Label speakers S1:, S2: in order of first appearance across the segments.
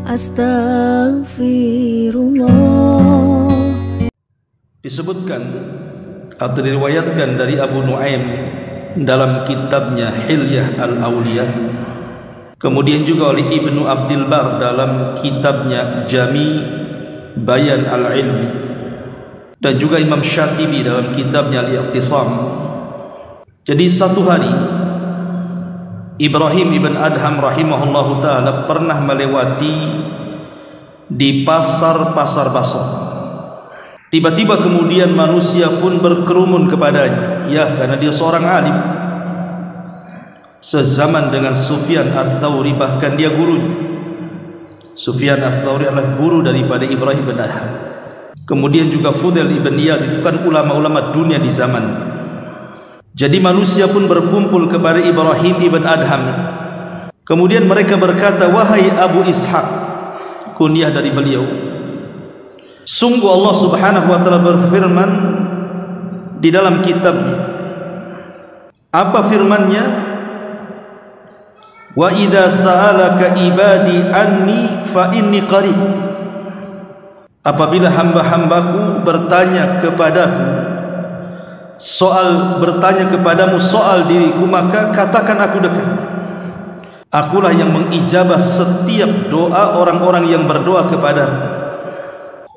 S1: Astaghfirullah.
S2: Disebutkan atau diriwayatkan dari Abu Nuaim dalam kitabnya Hilyah Al-Awliya, kemudian juga oleh Ibnu Abdil Bar dalam kitabnya Jami Bayan Al-Ilmi, dan juga Imam Syatibi dalam kitabnya Al-Iqtisam. Jadi satu hari Ibrahim ibn Adham rahimahullahu ta'ala pernah melewati di pasar-pasar Basra. Tiba-tiba kemudian manusia pun berkerumun kepadanya, ya, karena dia seorang alim sezaman dengan Sufyan Ats-Tsauri, bahkan dia gurunya. Sufyan Ats-Tsauri adalah guru daripada Ibrahim bin Adham. Kemudian juga Fudail ibn Iyad, itu kan ulama-ulama dunia di zamannya. Jadi manusia pun berkumpul kepada Ibrahim ibn Adham. Kemudian mereka berkata, wahai Abu Ishaq, kunyah dari beliau, sungguh Allah subhanahu wa ta'ala berfirman di dalam kitabnya. Apa firmannya? Wa idza sa'alaka ibadi anni fa inni qarib. Apabila hamba-hambaku bertanya kepadaku soal diriku, maka katakan aku dekat. Akulah yang mengijabah setiap doa orang-orang yang berdoa kepadaku.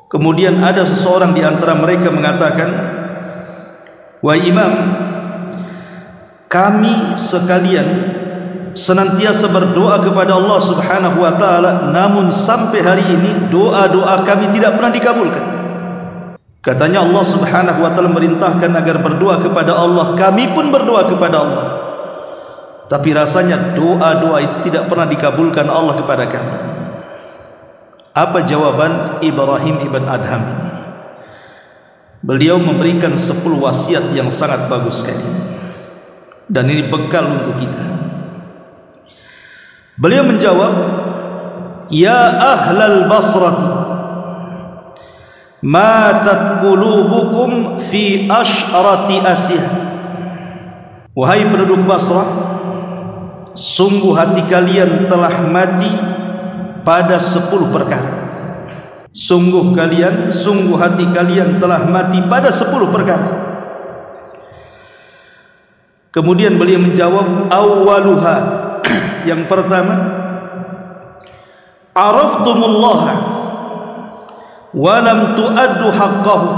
S2: Kemudian ada seseorang di antara mereka mengatakan, wahai imam, kami sekalian senantiasa berdoa kepada Allah subhanahu wa ta'ala, namun sampai hari ini doa-doa kami tidak pernah dikabulkan. Katanya Allah subhanahu wa ta'ala merintahkan agar berdoa kepada Allah, kami pun berdoa kepada Allah, tapi rasanya doa-doa itu tidak pernah dikabulkan Allah kepada kami. Apa jawaban Ibrahim ibn Adham ini? Beliau memberikan 10 wasiat yang sangat bagus sekali, dan ini bekal untuk kita. Beliau menjawab, ya ahlal Basrati, matat qulubukum fi asyrati asyah. Wahai penduduk Basrah, sungguh hati kalian telah mati pada 10 perkara. Sungguh hati kalian telah mati pada 10 perkara. Kemudian beliau menjawab, awwaluha, yang pertama, araftumullah wa lam tuaddu haqqahu.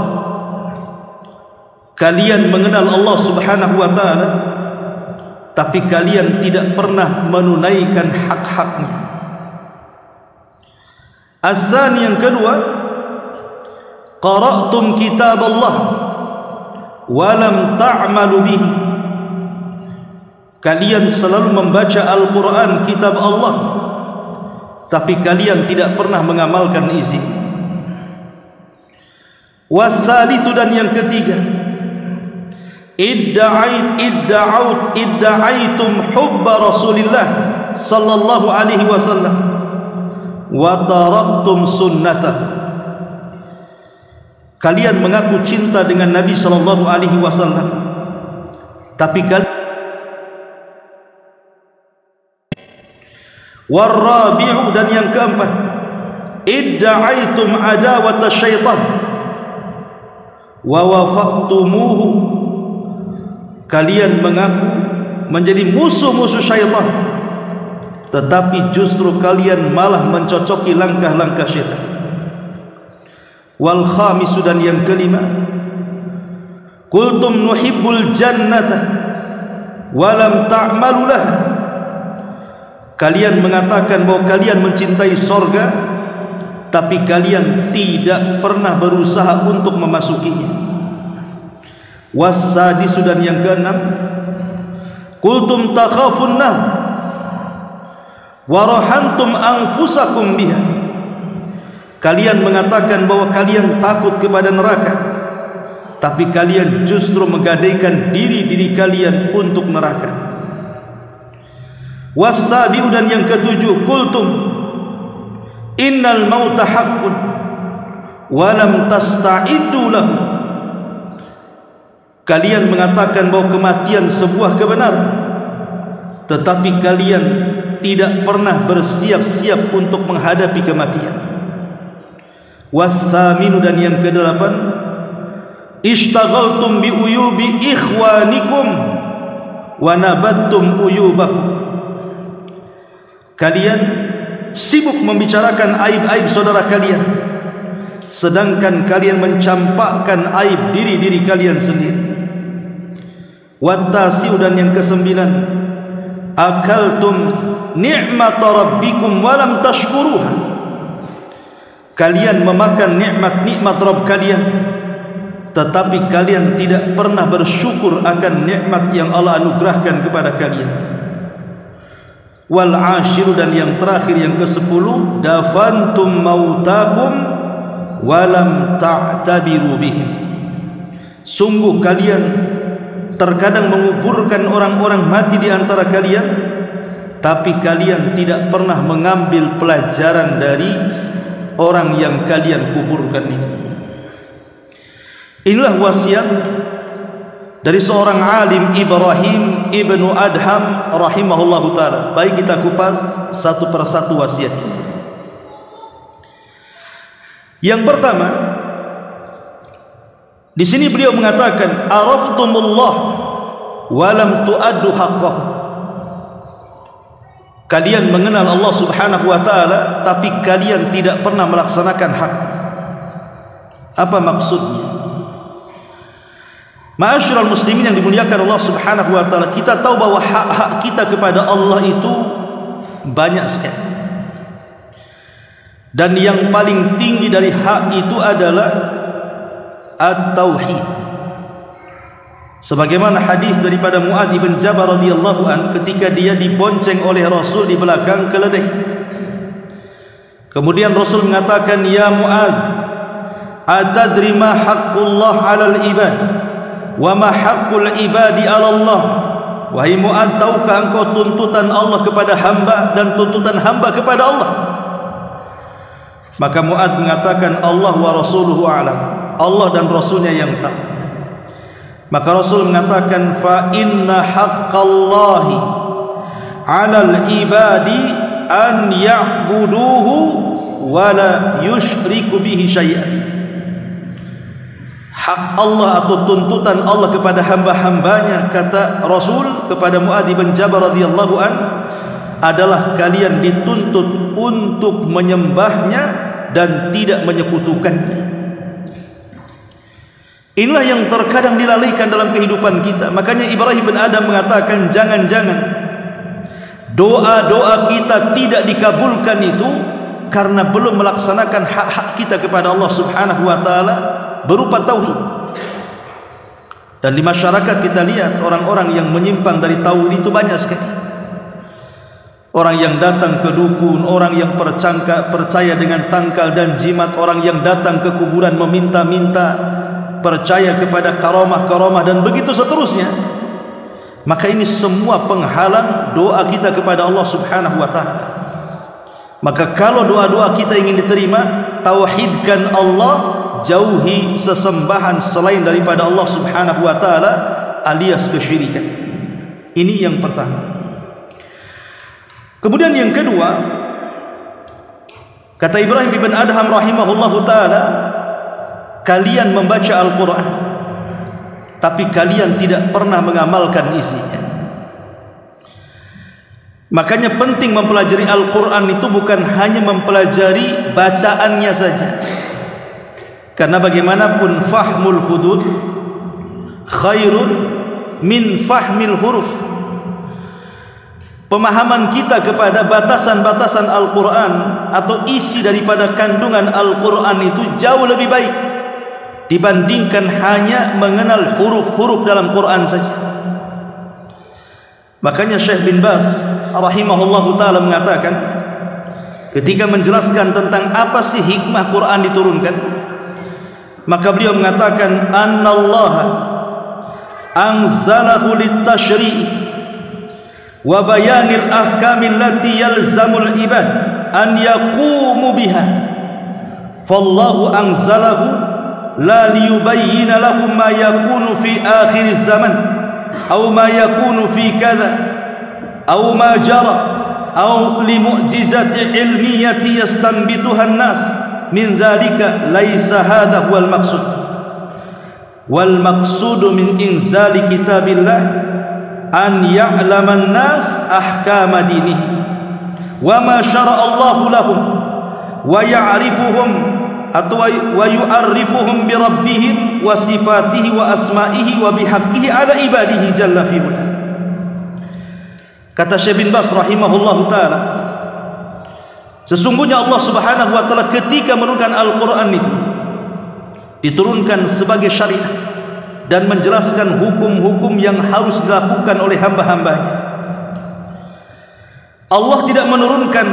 S2: Kalian mengenal Allah subhanahu wa ta'ala, tapi kalian tidak pernah menunaikan hak-haknya. Al-thani, yang kedua, qara'tum kitab Allah wa lam ta'malu bihi. Kalian selalu membaca Al-Quran, kitab Allah, tapi kalian tidak pernah mengamalkan isi. Wassalisu, dan yang ketiga, idda'aitum hubba Rasulillah sallallahu alaihi wasallam wa taraktum sunnatah. Kalian mengaku cinta dengan Nabi sallallahu alaihi wasallam, tapi kalian. Warabi'u, dan yang keempat, idda'aitum adawata syaitan wa wafaqtumuhu. Kalian mengaku menjadi musuh-musuh syaitan, tetapi justru kalian malah mencocoki langkah-langkah syaitan. Wal khamisu, dan yang kelima, qultum nuhibbul jannata wa lam ta'malu laha. Kalian mengatakan bahwa kalian mencintai sorga, tapi kalian tidak pernah berusaha untuk memasukinya. Wassadisu, dan yang keenam, qultum takhafunna wa rahantum anfusakum biha. Kalian mengatakan bahwa kalian takut kepada neraka, tapi kalian justru menggadaikan diri-diri kalian untuk neraka. Wassabi'u, dan yang ketujuh, qultum innal mauta haqqun wa lam tasta'iddu lahu. Kalian mengatakan bahwa kematian sebuah kebenaran, tetapi kalian tidak pernah bersiap-siap untuk menghadapi kematian. Wasaminu, dan yang kedelapan, ishtaghaltum bi uyubi ikhwanikum wa nabattum uyubakum. Kalian sibuk membicarakan aib-aib saudara kalian, sedangkan kalian mencampakkan aib diri-diri kalian sendiri. Wattasi'u, dan yang kesembilan, akaltum ni'mata rabbikum wa lam tashkuruha. Kalian memakan nikmat-nikmat Rabb kalian, tetapi kalian tidak pernah bersyukur akan nikmat yang Allah anugerahkan kepada kalian. Wal ashiru, dan yang terakhir yang ke-10, dafantum mautakum wa lam ta'tabiru bihim. Sungguh kalian terkadang menguburkan orang-orang mati di antara kalian, tapi kalian tidak pernah mengambil pelajaran dari orang yang kalian kuburkan itu. Inilah wasiat dari seorang alim, Ibrahim ibnu Adham rahimahullahu ta'ala. Baik, kita kupas satu persatu wasiat ini. Yang pertama, di sini beliau mengatakan, araftumullah wa lam tu'addu haqqahu. Kalian mengenal Allah subhanahu wa ta'ala, tapi kalian tidak pernah melaksanakan hak. Apa maksudnya? Ma'asyiral muslimin yang dimuliakan Allah subhanahu wa ta'ala, kita tahu bahwa hak-hak kita kepada Allah itu banyak sekali. Dan yang paling tinggi dari hak itu adalah at-tauhid. Sebagaimana hadis daripada Mu'adz bin Jabal radhiyallahu an, ketika dia dibonceng oleh Rasul di belakang keledai. Kemudian Rasul mengatakan, ya Mu'adz, atadri ma haqqullah 'alal ibad wa ma haqqul ibadi 'ala Allah? Wahai Mu'adz, tahukah engkau tuntutan Allah kepada hamba dan tuntutan hamba kepada Allah? Maka Mu'adz mengatakan, Allah wa rasuluhu a'lam. Allah dan Rasulnya yang tahu. Maka Rasul mengatakan, fa inna haqqallahi 'alal ibadi an ya'buduhu wa la yusyriku bihi syai'an. Hak Allah atau tuntutan Allah kepada hamba-hambanya, kata Rasul kepada Mu'adz bin Jabal radhiyallahu an, adalah kalian dituntut untuk menyembahnya dan tidak menyekutukannya. Inilah yang terkadang dilalaikan dalam kehidupan kita. Makanya Ibrahim bin Adham mengatakan, jangan-jangan doa-doa kita tidak dikabulkan itu karena belum melaksanakan hak-hak kita kepada Allah subhanahu wa ta'ala berupa tauhid. Dan di masyarakat kita lihat orang-orang yang menyimpang dari tauhid itu banyak sekali. Orang yang datang ke dukun, orang yang percaya dengan tangkal dan jimat, orang yang datang ke kuburan meminta-minta, percaya kepada karamah-karamah, dan begitu seterusnya. Maka ini semua penghalang doa kita kepada Allah subhanahu wa ta'ala. Maka kalau doa-doa kita ingin diterima, tauhidkan Allah, jauhi sesembahan selain daripada Allah subhanahu wa ta'ala alias kesyirikan. Ini yang pertama. Kemudian yang kedua, kata Ibrahim bin Adham rahimahullahu ta'ala, kalian membaca Al-Quran tapi kalian tidak pernah mengamalkan isinya. Makanya penting mempelajari Al-Quran itu bukan hanya mempelajari bacaannya saja, karena bagaimanapun fahmul hudud khairun min fahmil huruf. Pemahaman kita kepada batasan-batasan Al-Quran atau isi daripada kandungan Al-Quran itu jauh lebih baik dibandingkan hanya mengenal huruf-huruf dalam Quran saja. Makanya Syekh bin Baz rahimahullahu ta'ala mengatakan, ketika menjelaskan tentang apa sih hikmah Quran diturunkan, maka beliau mengatakan, annallaha anzalahu littashri'i wa bayanil ahkamil lati yalzamul ibad an yaqumu biha, fallahu anzalahu la liyubayyina lahum ma yakunu fi akhir zaman aw ma yakunu fi kadha aw ma jara au li mu'jizati ilmiyati yastanbituha an-nas min dzalika laisa hadha huwal maqsud. Wal maqsudu min inzali kitabillah an ya'laman nas ahkama dinihi wa ma syara'a Allahu lahum wa ya'rifuhum atau wa yu'arrifuhum bi rabbihim wa sifatihi wa asma'ihi wa bihaqqihi ala ibadihi jalla fi ula. Kata Syekh bin Baz rahimahullahu taala, sesungguhnya Allah Subhanahu wa taala ketika menurunkan Al-Qur'an itu diturunkan sebagai syariat dan menjelaskan hukum-hukum yang harus dilakukan oleh hamba-hambanya. Allah tidak menurunkan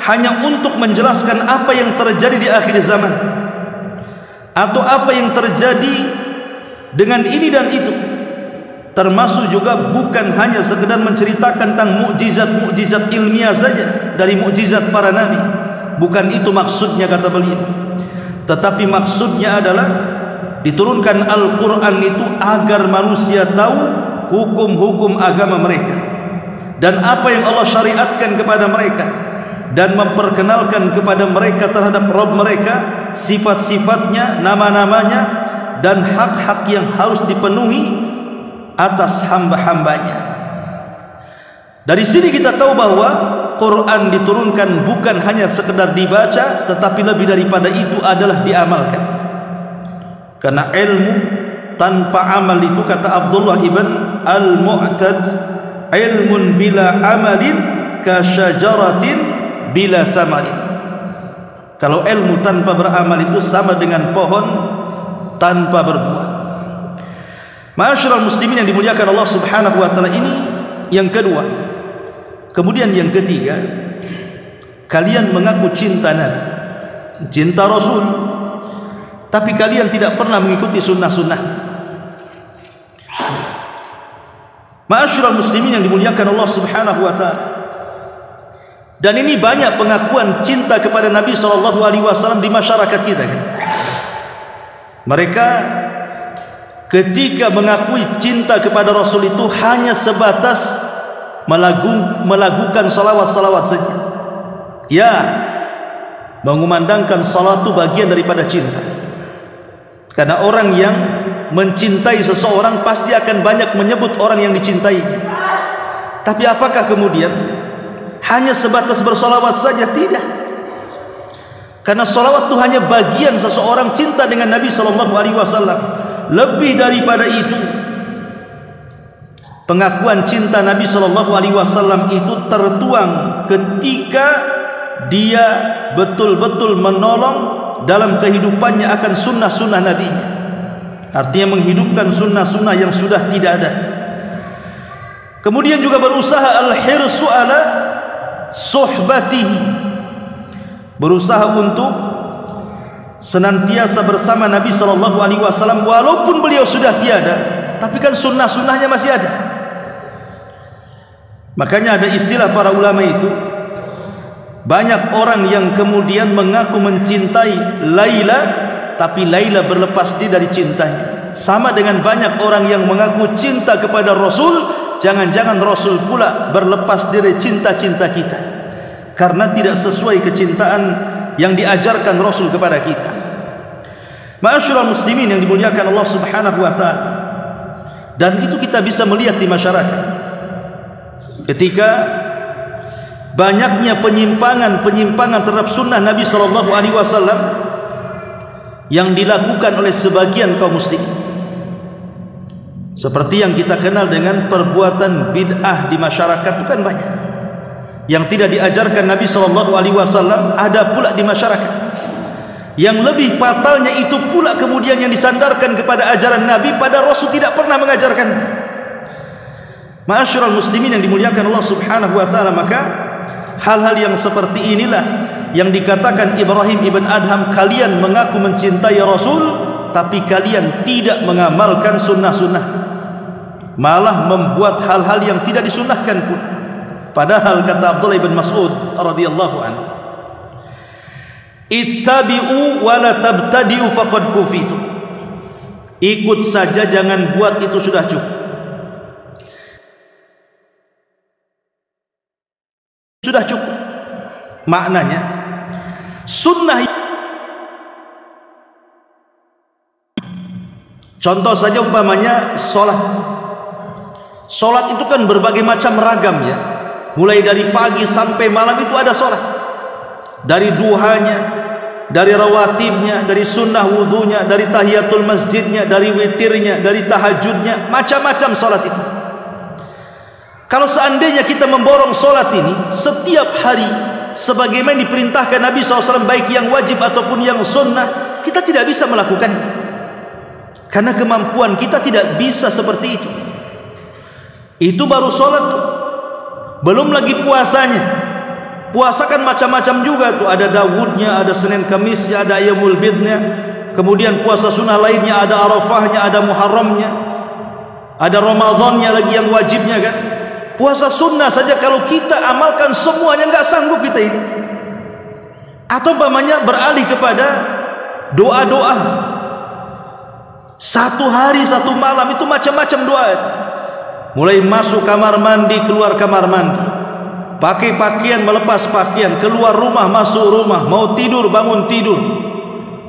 S2: hanya untuk menjelaskan apa yang terjadi di akhir zaman atau apa yang terjadi dengan ini dan itu, termasuk juga bukan hanya sekedar menceritakan tentang mukjizat-mukjizat ilmiah saja dari mukjizat para nabi. Bukan itu maksudnya, kata beliau. Tetapi maksudnya adalah diturunkan Al-Quran itu agar manusia tahu hukum-hukum agama mereka dan apa yang Allah syariatkan kepada mereka, dan memperkenalkan kepada mereka terhadap Rabb mereka, sifat-sifatnya, nama-namanya, dan hak-hak yang harus dipenuhi atas hamba-hambanya. Dari sini kita tahu bahwa Quran diturunkan bukan hanya sekedar dibaca, tetapi lebih daripada itu adalah diamalkan. Karena ilmu tanpa amal itu, kata Abdullah ibn al-Mu'tad, ilmun bila amalin ka syajaratin bila thamarin. Kalau ilmu tanpa beramal itu sama dengan pohon tanpa berbuah. Ma'asyiral muslimin yang dimuliakan Allah Subhanahu wa taala, ini yang kedua. Kemudian yang ketiga, kalian mengaku cinta Nabi, cinta Rasul, tapi kalian tidak pernah mengikuti sunnah-sunnah. Ma'asyiral muslimin yang dimuliakan Allah Subhanahu wa taala, dan ini banyak pengakuan cinta kepada Nabi SAW di masyarakat kita kan? Mereka ketika mengakui cinta kepada Rasul itu hanya sebatas melakukan salawat-salawat saja. Ya, mengumandangkan salat itu bagian daripada cinta. Karena orang yang mencintai seseorang pasti akan banyak menyebut orang yang dicintainya. Tapi apakah kemudian hanya sebatas bersolawat saja? Tidak. Karena solawat itu hanya bagian seseorang cinta dengan Nabi SAW. Lebih daripada itu, pengakuan cinta Nabi SAW itu tertuang ketika dia betul-betul menolong dalam kehidupannya akan sunnah-sunnah Nabi-Nya. Artinya menghidupkan sunnah-sunnah yang sudah tidak ada. Kemudian juga berusaha al-hirsu ala suhbatihi, berusaha untuk senantiasa bersama Nabi SAW walaupun beliau sudah tiada, tapi kan sunnah-sunnahnya masih ada. Makanya ada istilah para ulama itu, banyak orang yang kemudian mengaku mencintai Laila, tapi Laila berlepas diri dari cintanya. Sama dengan banyak orang yang mengaku cinta kepada Rasul, jangan-jangan Rasul pula berlepas diri cinta-cinta kita, karena tidak sesuai kecintaan yang diajarkan Rasul kepada kita. Ma'asyiral muslimin yang dimuliakan Allah Subhanahu wa taala, dan itu kita bisa melihat di masyarakat ketika banyaknya penyimpangan terhadap sunnah Nabi SAW yang dilakukan oleh sebagian kaum muslimin, seperti yang kita kenal dengan perbuatan bid'ah di masyarakat. Itu kan banyak yang tidak diajarkan Nabi SAW, ada pula di masyarakat. Yang lebih fatalnya itu pula kemudian yang disandarkan kepada ajaran Nabi, pada Rasul tidak pernah mengajarkan. Ma'asyiral muslimin yang dimuliakan Allah Subhanahu wa taala, maka hal-hal yang seperti inilah yang dikatakan Ibrahim ibn Adham, kalian mengaku mencintai Rasul tapi kalian tidak mengamalkan sunnah-sunnah, malah membuat hal-hal yang tidak disunnahkan pula. Padahal kata Abdullah ibn Mas'ud radhiyallahu anhu, ittabi'u wa la tabtadi'u faqad kufitu, ikut saja jangan buat, itu sudah cukup. maknanya sunnah. Contoh saja umpamanya Solat itu kan berbagai macam ragam ya. Mulai dari pagi sampai malam itu ada solat. Dari duhanya, dari rawatibnya, dari sunnah wudunya, dari tahiyatul masjidnya, dari witirnya, dari tahajudnya, macam-macam solat itu. Kalau seandainya kita memborong solat ini setiap hari sebagaimana diperintahkan Nabi SAW, baik yang wajib ataupun yang sunnah, kita tidak bisa melakukannya. Karena kemampuan kita tidak bisa seperti itu. Itu baru solat tuh. Belum lagi puasanya. Puasa kan macam-macam juga tuh. Ada Dawudnya, ada Senin Kamisnya, ada Ayyamul Bidnya. Kemudian puasa sunnah lainnya, ada Arafahnya, ada Muharramnya, ada Ramadannya lagi yang wajibnya kan. Puasa sunnah saja kalau kita amalkan semuanya nggak sanggup kita ini. Atau umpamanya beralih kepada doa-doa. Satu hari satu malam itu macam-macam doa itu. Mulai masuk kamar mandi, keluar kamar mandi, pakai pakaian, melepas pakaian, keluar rumah, masuk rumah, mau tidur, bangun tidur.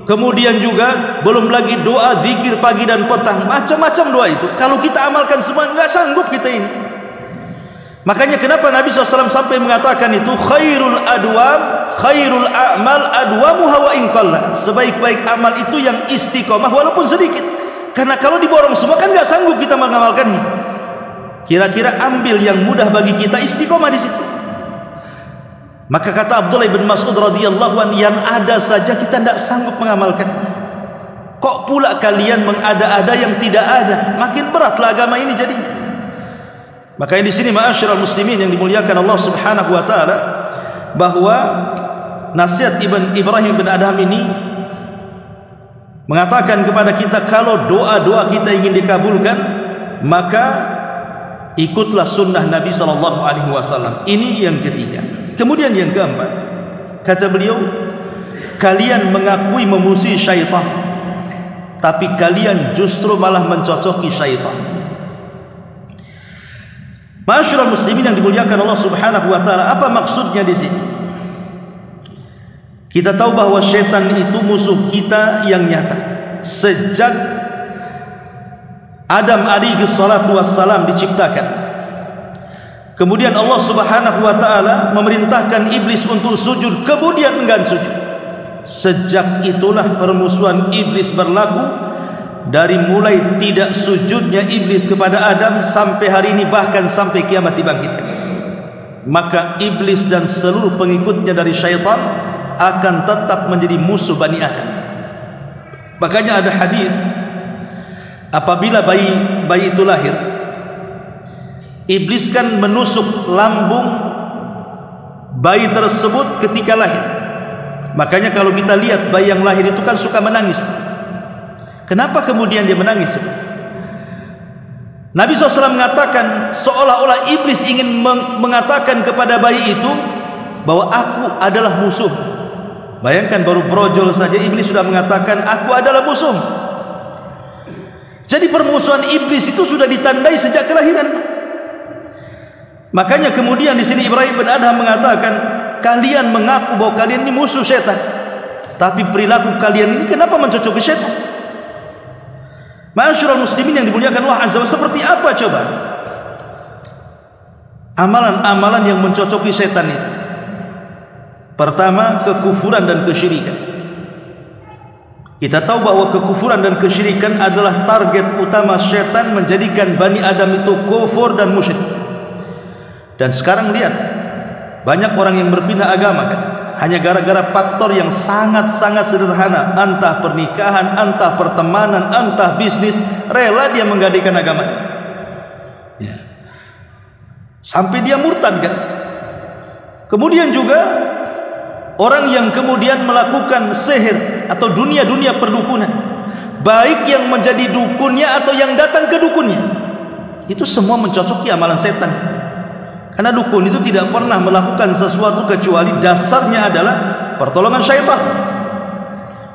S2: Kemudian juga belum lagi doa zikir pagi dan petang, macam-macam doa itu. Kalau kita amalkan semua nggak sanggup kita ini. Makanya kenapa Nabi SAW sampai mengatakan itu khairul a'mal adwamuha wa in qalla. Sebaik-baik amal itu yang istiqomah walaupun sedikit. Karena kalau diborong semua kan nggak sanggup kita mengamalkannya. Kira-kira ambil yang mudah bagi kita, istiqomah di situ. Maka kata Abdullah bin Mas'ud radhiyallahu anhu, yang ada saja kita tidak sanggup mengamalkan. Kok pula kalian mengada-ada yang tidak ada? Makin beratlah agama ini jadinya. Makanya di sini ma'asyiral muslimin yang dimuliakan Allah Subhanahu wa taala, bahwa nasihat Ibrahim bin Adham ini mengatakan kepada kita, kalau doa-doa kita ingin dikabulkan, maka ikutlah sunnah Nabi SAW. Ini yang ketiga. Kemudian yang keempat, kata beliau, kalian mengakui memusuhi syaitan, tapi kalian justru malah mencocoki syaitan. Ma'asyiral muslimin yang dimuliakan Allah Subhanahu wa taala, apa maksudnya di sini? Kita tahu bahwa syaitan itu musuh kita yang nyata. Sejak Adam alaihi salatu wassalam diciptakan, kemudian Allah Subhanahu wa taala memerintahkan iblis untuk sujud, kemudian enggan sujud. Sejak itulah permusuhan iblis berlaku, dari mulai tidak sujudnya iblis kepada Adam sampai hari ini, bahkan sampai kiamat dibangkitkan. Maka iblis dan seluruh pengikutnya dari syaitan akan tetap menjadi musuh Bani Adam. Makanya ada hadis, apabila bayi itu lahir, iblis kan menusuk lambung bayi tersebut ketika lahir. Makanya kalau kita lihat bayi yang lahir itu kan suka menangis. Kenapa kemudian dia menangis? Nabi SAW mengatakan seolah-olah iblis ingin mengatakan kepada bayi itu bahwa aku adalah musuh. Bayangkan baru brojol saja iblis sudah mengatakan aku adalah musuh. Jadi permusuhan iblis itu sudah ditandai sejak kelahiran. Makanya kemudian di sini Ibrahim bin Adham mengatakan, kalian mengaku bahwa kalian ini musuh syaitan, tapi perilaku kalian ini kenapa mencocoki syaitan? Ma'asyiral muslimin yang dimuliakan Allah Azza wa Jalla, seperti apa coba amalan-amalan yang mencocoki syaitan itu? Pertama, kekufuran dan kesyirikan. Kita tahu bahwa kekufuran dan kesyirikan adalah target utama syaitan, menjadikan Bani Adam itu kufur dan musyrik. Dan sekarang lihat, banyak orang yang berpindah agama kan, hanya gara-gara faktor yang sangat-sangat sederhana, entah pernikahan, entah pertemanan, entah bisnis, rela dia menggadaikan agamanya ya. Sampai dia murtad kan. Kemudian juga orang yang kemudian melakukan sihir atau dunia-dunia perdukunan, baik yang menjadi dukunnya atau yang datang ke dukunnya, itu semua mencocoki amalan setan. Karena dukun itu tidak pernah melakukan sesuatu kecuali dasarnya adalah pertolongan syaitan.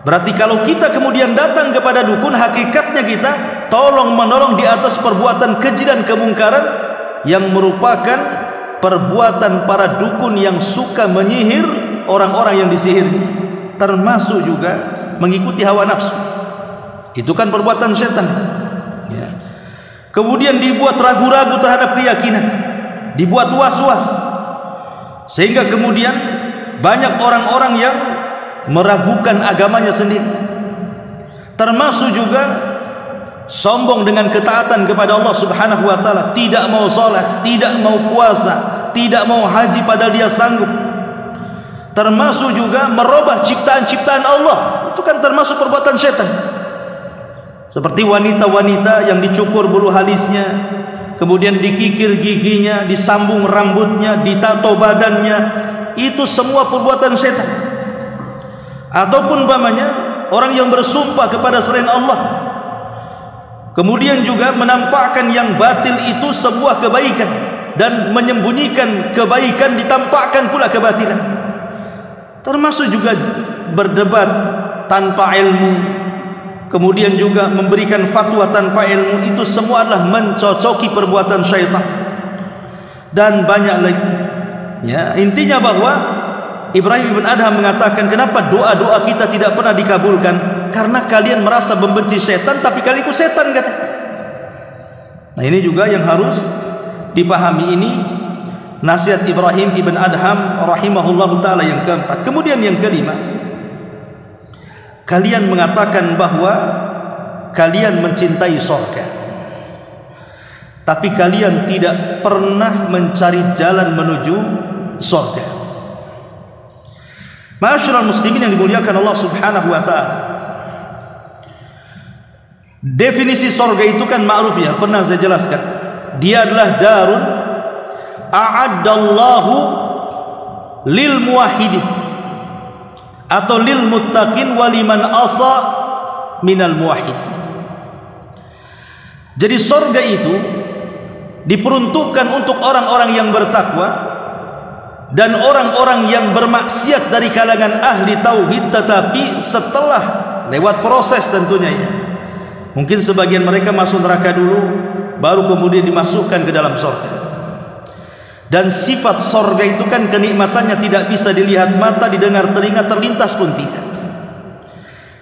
S2: Berarti kalau kita kemudian datang kepada dukun, hakikatnya kita tolong menolong di atas perbuatan keji dan kemungkaran yang merupakan perbuatan para dukun yang suka menyihir orang-orang yang disihirnya, termasuk juga mengikuti hawa nafsu. Itu kan perbuatan setan ya. Kemudian dibuat ragu-ragu terhadap keyakinan, dibuat was-was, sehingga kemudian banyak orang-orang yang meragukan agamanya sendiri. Termasuk juga sombong dengan ketaatan kepada Allah Subhanahu wa taala, tidak mau salat, tidak mau puasa, tidak mau haji padahal dia sanggup. Termasuk juga merubah ciptaan-ciptaan Allah. Itu kan termasuk perbuatan syaitan. Seperti wanita-wanita yang dicukur bulu halisnya, kemudian dikikir giginya, disambung rambutnya, ditato badannya. Itu semua perbuatan syaitan. Ataupun umpamanya orang yang bersumpah kepada selain Allah, kemudian juga menampakkan yang batil itu sebuah kebaikan, dan menyembunyikan kebaikan ditampakkan pula kebatilan. Termasuk juga berdebat tanpa ilmu, kemudian juga memberikan fatwa tanpa ilmu. Itu semua adalah mencocoki perbuatan syaitan. Dan banyak lagi ya. Intinya bahwa Ibrahim bin Adham mengatakan, kenapa doa-doa kita tidak pernah dikabulkan? Karena kalian merasa membenci setan, tapi kalian ikut setan, katanya. Nah, ini juga yang harus dipahami. Ini nasihat Ibrahim ibn Adham rahimahullahu ta'ala yang keempat. Kemudian yang kelima, kalian mengatakan bahwa kalian mencintai surga, tapi kalian tidak pernah mencari jalan menuju surga. Ma'asyiral muslimin yang dimuliakan Allah Subhanahu wa ta'ala, definisi surga itu kan ma'ruf ya, pernah saya jelaskan. Dia adalah darun a'addallahu lil muwahhidin atau lil muttaqin waliman asa minal muwahhidin. Jadi surga itu diperuntukkan untuk orang-orang yang bertakwa dan orang-orang yang bermaksiat dari kalangan ahli tauhid, tetapi setelah lewat proses tentunya ya. Mungkin sebagian mereka masuk neraka dulu, baru kemudian dimasukkan ke dalam surga. Dan sifat surga itu kan kenikmatannya tidak bisa dilihat mata, didengar telinga, terlintas pun tidak.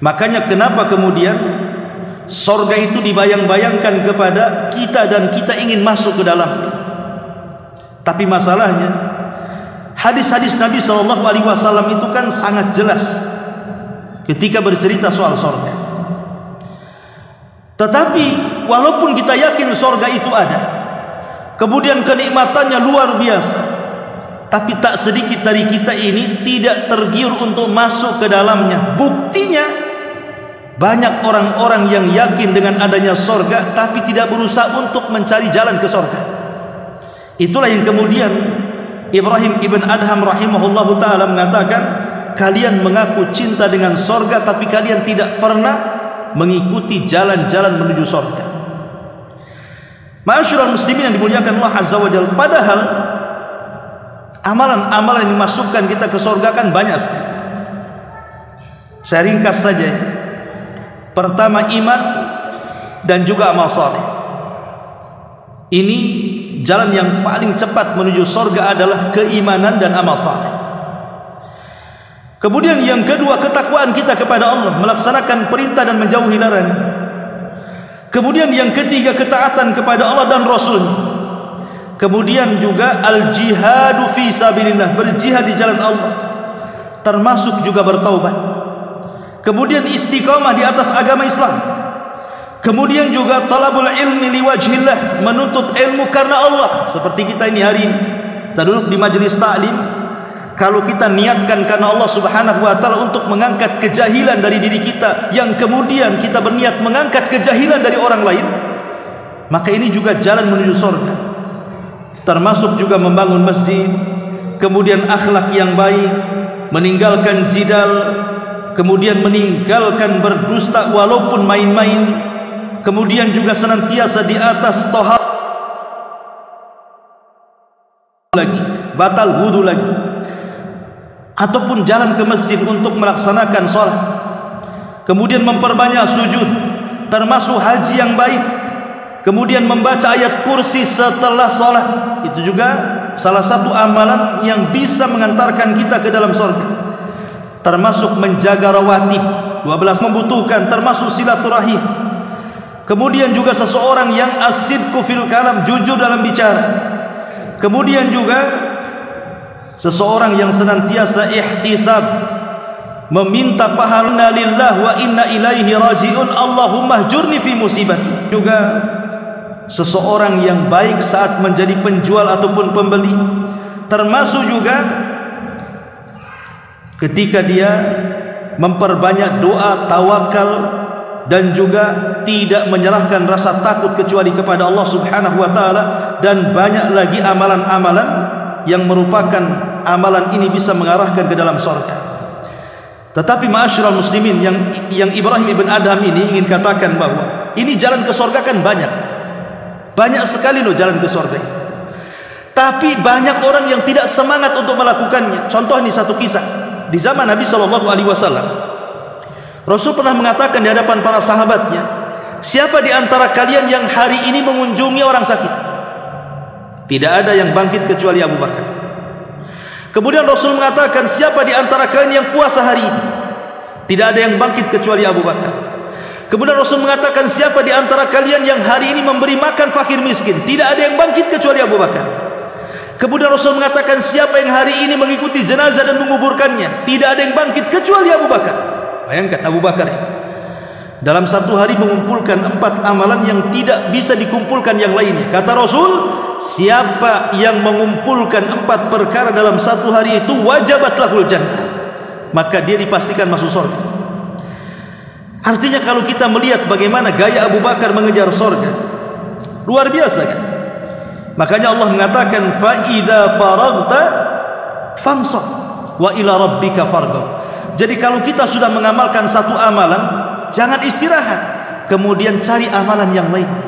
S2: Makanya kenapa kemudian surga itu dibayang-bayangkan kepada kita dan kita ingin masuk ke dalamnya. Tapi masalahnya hadis-hadis Nabi SAW itu kan sangat jelas ketika bercerita soal surga. Tetapi walaupun kita yakin surga itu ada, kemudian kenikmatannya luar biasa, tapi tak sedikit dari kita ini tidak tergiur untuk masuk ke dalamnya. Buktinya banyak orang-orang yang yakin dengan adanya surga tapi tidak berusaha untuk mencari jalan ke surga. Itulah yang kemudian Ibrahim ibn Adham rahimahullahu ta'ala mengatakan, kalian mengaku cinta dengan surga tapi kalian tidak pernah mengikuti jalan-jalan menuju surga. Ma'asyiral muslimin yang dimuliakan Allah Azza wa Jalla, padahal amalan-amalan yang dimasukkan kita ke surga kan banyak sekali. Saya ringkas saja. Pertama, iman dan juga amal saleh. Ini jalan yang paling cepat menuju surga adalah keimanan dan amal saleh. Kemudian yang kedua, ketakwaan kita kepada Allah, melaksanakan perintah dan menjauhi larangan. Kemudian yang ketiga, ketaatan kepada Allah dan Rasul-Nya. Kemudian juga al-jihadu fi sabilillah, berjihad di jalan Allah, termasuk juga bertaubat. Kemudian istiqamah di atas agama Islam. Kemudian juga talabul ilmi liwajhillah, menuntut ilmu karena Allah. Seperti kita ini hari ini, kita duduk di majelis taklim. Kalau kita niatkan karena Allah Subhanahu wa ta'ala untuk mengangkat kejahilan dari diri kita, yang kemudian kita berniat mengangkat kejahilan dari orang lain, maka ini juga jalan menuju surga. Termasuk juga membangun masjid, kemudian akhlak yang baik, meninggalkan jidal, kemudian meninggalkan berdusta walaupun main-main, kemudian juga senantiasa di atas tohar lagi, batal wudu lagi, ataupun jalan ke masjid untuk melaksanakan sholat, kemudian memperbanyak sujud, termasuk haji yang baik, kemudian membaca ayat kursi setelah sholat. Itu juga salah satu amalan yang bisa mengantarkan kita ke dalam surga, termasuk menjaga rawatib 12 membutuhkan, termasuk silaturahim. Kemudian juga seseorang yang as-sidqu fil kalam, jujur dalam bicara. Kemudian juga seseorang yang senantiasa ihtisab, meminta pahala lillah wa inna ilaihi rajiun, Allahumma jurni fi musibati. Juga seseorang yang baik saat menjadi penjual ataupun pembeli, termasuk juga ketika dia memperbanyak doa, tawakal, dan juga tidak menyerahkan rasa takut kecuali kepada Allah Subhanahu wa taala, dan banyak lagi amalan-amalan yang merupakan amalan ini bisa mengarahkan ke dalam surga. Tetapi ma'asyiral muslimin, yang Ibrahim ibn Adham ini ingin katakan bahwa ini jalan ke surga kan banyak sekali loh jalan ke surga itu. Tapi banyak orang yang tidak semangat untuk melakukannya. Contoh ini satu kisah di zaman Nabi SAW. Rasul pernah mengatakan di hadapan para sahabatnya, siapa di antara kalian yang hari ini mengunjungi orang sakit? Tidak ada yang bangkit kecuali Abu Bakar. Kemudian Rasul mengatakan, siapa di antara kalian yang puasa hari ini? Tidak ada yang bangkit kecuali Abu Bakar. Kemudian Rasul mengatakan, siapa di antara kalian yang hari ini memberi makan fakir miskin? Tidak ada yang bangkit kecuali Abu Bakar. Kemudian Rasul mengatakan, siapa yang hari ini mengikuti jenazah dan menguburkannya? Tidak ada yang bangkit kecuali Abu Bakar. Bayangkan Abu Bakar dalam satu hari mengumpulkan 4 amalan yang tidak bisa dikumpulkan yang lainnya. Kata Rasul, siapa yang mengumpulkan 4 perkara dalam satu hari itu, wajabat lahul jannah, maka dia dipastikan masuk surga. Artinya kalau kita melihat bagaimana gaya Abu Bakar mengejar surga, luar biasa kan? Makanya Allah mengatakan, fa idza faragta fansab wa ila rabbika farghab. Jadi kalau kita sudah mengamalkan satu amalan, jangan istirahat, kemudian cari amalan yang lainnya.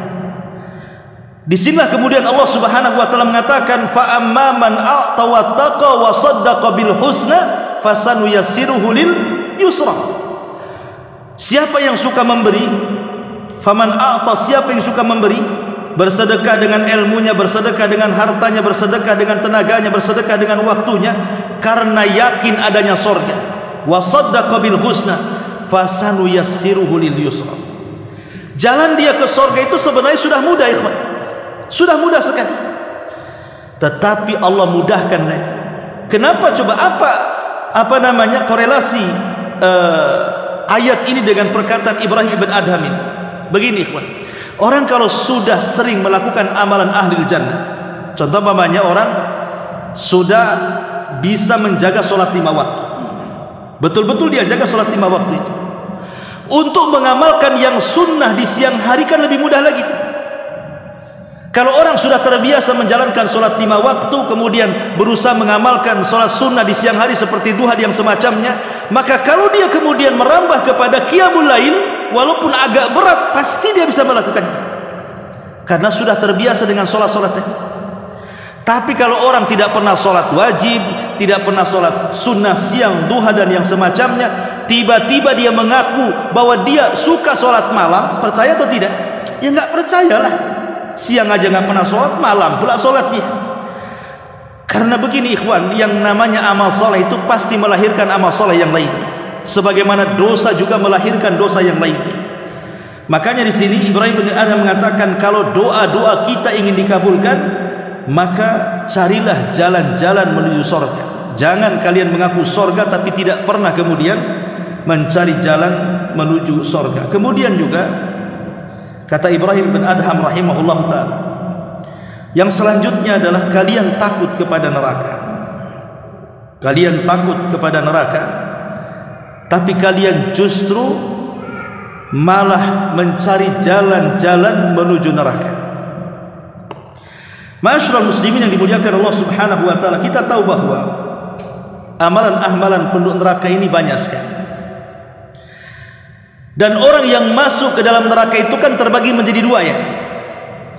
S2: Disinilah kemudian Allah Subhanahu wa taala mengatakan, fa amman a'ta wattaqa wa saddaqa bil husna fasanuyassiruhu lil yusra. Siapa yang suka memberi, faman a'ta, siapa yang suka memberi, bersedekah dengan ilmunya, bersedekah dengan hartanya, bersedekah dengan tenaganya, bersedekah dengan waktunya, karena yakin adanya surga, wa saddaqa bil husna fasanuyassiruhu lil yusra. Jalan dia ke surga itu sebenarnya sudah mudah, ikhwan. Sudah mudah sekali. Tetapi Allah mudahkan lagi. Kenapa coba? Apa namanya korelasi ayat ini dengan perkataan Ibrahim ibn Adham ini? Begini, ikhwan. Orang kalau sudah sering melakukan amalan ahli jannah, contoh umpamanya orang sudah bisa menjaga sholat 5 waktu, betul-betul dia jaga sholat 5 waktu itu, untuk mengamalkan yang sunnah di siang hari kan lebih mudah lagi. Kalau orang sudah terbiasa menjalankan sholat 5 waktu, kemudian berusaha mengamalkan sholat sunnah di siang hari seperti duha yang semacamnya, maka kalau dia kemudian merambah kepada qiyamul lail, walaupun agak berat, pasti dia bisa melakukannya, karena sudah terbiasa dengan sholat-sholat tadi. Tapi kalau orang tidak pernah sholat wajib, tidak pernah sholat sunnah siang, duha dan yang semacamnya, tiba-tiba dia mengaku bahwa dia suka sholat malam, percaya atau tidak? Ya nggak percayalah. Siang aja nggak pernah sholat, malam pula sholatnya. Karena begini, ikhwan, yang namanya amal soleh itu pasti melahirkan amal soleh yang lainnya, sebagaimana dosa juga melahirkan dosa yang lainnya. Makanya di sini Ibrahim bin Adham mengatakan, kalau doa-doa kita ingin dikabulkan, maka carilah jalan-jalan menuju surga. Jangan kalian mengaku surga tapi tidak pernah kemudian mencari jalan menuju surga. Kemudian juga kata Ibrahim bin Adham rahimahullah ta'ala, yang selanjutnya adalah kalian takut kepada neraka. Kalian takut kepada neraka, tapi kalian justru malah mencari jalan-jalan menuju neraka. Ma'asyiral muslimin yang dimuliakan Allah Subhanahu wa taala, kita tahu bahwa amalan-amalan penduduk neraka ini banyak sekali. Dan orang yang masuk ke dalam neraka itu kan terbagi menjadi 2 ya.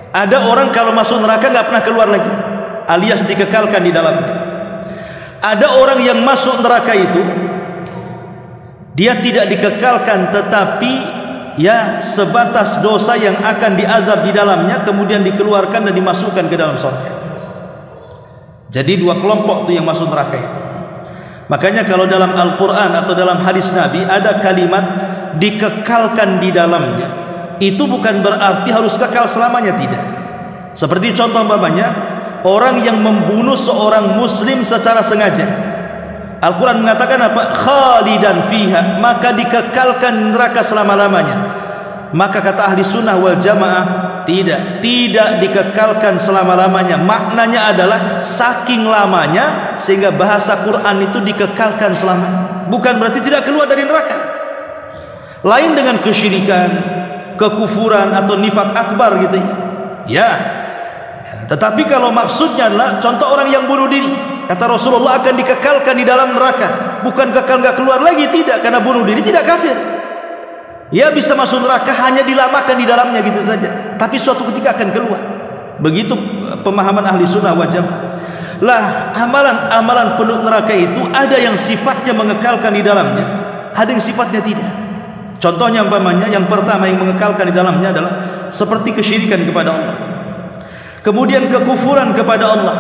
S2: Ada orang kalau masuk neraka nggak pernah keluar lagi, alias dikekalkan di dalamnya. Ada orang yang masuk neraka itu dia tidak dikekalkan, tetapi ya sebatas dosa yang akan diazab di dalamnya, kemudian dikeluarkan dan dimasukkan ke dalam surga. Jadi dua kelompok itu yang masuk neraka itu. Makanya kalau dalam Al-Quran atau dalam hadis Nabi ada kalimat dikekalkan di dalamnya, itu bukan berarti harus kekal selamanya, tidak. Seperti contoh umpamanya orang yang membunuh seorang muslim secara sengaja, Al-Quran mengatakan apa? Khalidan fiha, maka dikekalkan neraka selama-lamanya. Maka kata ahli sunnah wal jamaah, tidak dikekalkan selama-lamanya. Maknanya adalah saking lamanya sehingga bahasa Quran itu dikekalkan selamanya, bukan berarti tidak keluar dari neraka. Lain dengan kesyirikan, kekufuran atau nifak akbar gitu ya. Tetapi kalau maksudnya adalah contoh orang yang bunuh diri, kata Rasulullah akan dikekalkan di dalam neraka, bukan kekal gak keluar lagi, tidak. Karena bunuh diri tidak kafir, ya bisa masuk neraka, hanya dilamakan di dalamnya gitu saja, tapi suatu ketika akan keluar. Begitu pemahaman ahli sunnah wal jamaah. Lah amalan-amalan penduduk neraka itu ada yang sifatnya mengekalkan di dalamnya, ada yang sifatnya tidak. Contohnya umpamanya yang pertama yang mengekalkan di dalamnya adalah seperti kesyirikan kepada Allah, kemudian kekufuran kepada Allah,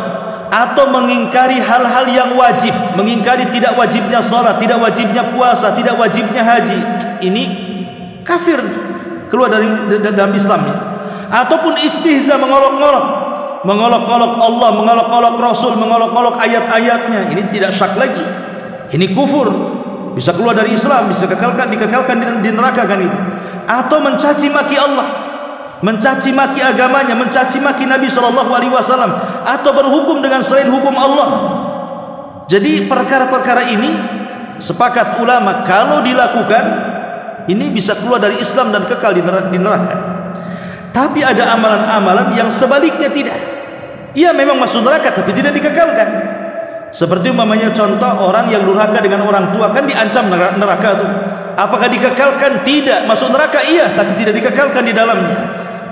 S2: atau mengingkari hal-hal yang wajib, mengingkari tidak wajibnya salat, tidak wajibnya puasa, tidak wajibnya haji. Ini kafir, keluar dari dalam Islamnya. Ataupun istihza, mengolok-olok Allah, mengolok-olok Rasul, mengolok-olok ayat-ayatnya, ini tidak syak lagi, ini kufur, bisa keluar dari Islam, bisa dikekalkan di neraka kan itu. Atau mencaci maki Allah, mencaci maki agamanya, mencaci maki Nabi SAW, atau berhukum dengan selain hukum Allah. Jadi perkara-perkara ini sepakat ulama kalau dilakukan ini bisa keluar dari Islam dan kekal di neraka. Tapi ada amalan-amalan yang sebaliknya tidak. Ia memang masuk neraka tapi tidak dikekalkan. Seperti umpamanya contoh orang yang durhaka dengan orang tua, kan diancam neraka itu. Apakah dikekalkan? Tidak. Masuk neraka iya, tapi tidak dikekalkan di dalamnya.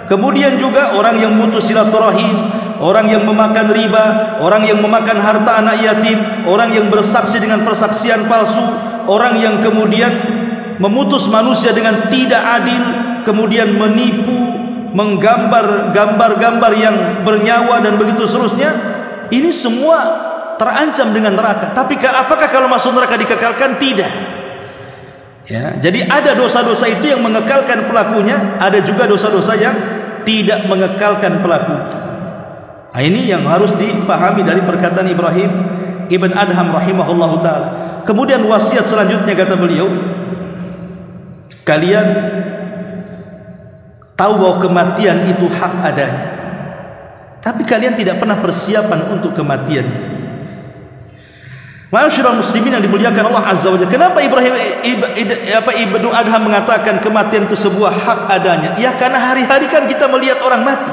S2: Kemudian juga orang yang memutus silaturahim, orang yang memakan riba, orang yang memakan harta anak yatim, orang yang bersaksi dengan persaksian palsu, orang yang kemudian memutus manusia dengan tidak adil, kemudian menipu, menggambar gambar-gambar yang bernyawa dan begitu seterusnya. Ini semua terancam dengan neraka. Tapi apakah kalau masuk neraka dikekalkan? Tidak. Ya, jadi ada dosa-dosa itu yang mengekalkan pelakunya, ada juga dosa-dosa yang tidak mengekalkan pelakunya. Nah, ini yang harus difahami dari perkataan Ibrahim Ibn Adham rahimahullahu ta'ala. Kemudian wasiat selanjutnya kata beliau, kalian tahu bahwa kematian itu hak adanya, tapi kalian tidak pernah persiapan untuk kematian itu. Ma'asyiral muslimin yang dimuliakan Allah Azza wa Jalla, kenapa Ibnu Adham mengatakan kematian itu sebuah hak adanya? Ya karena hari-hari kan kita melihat orang mati.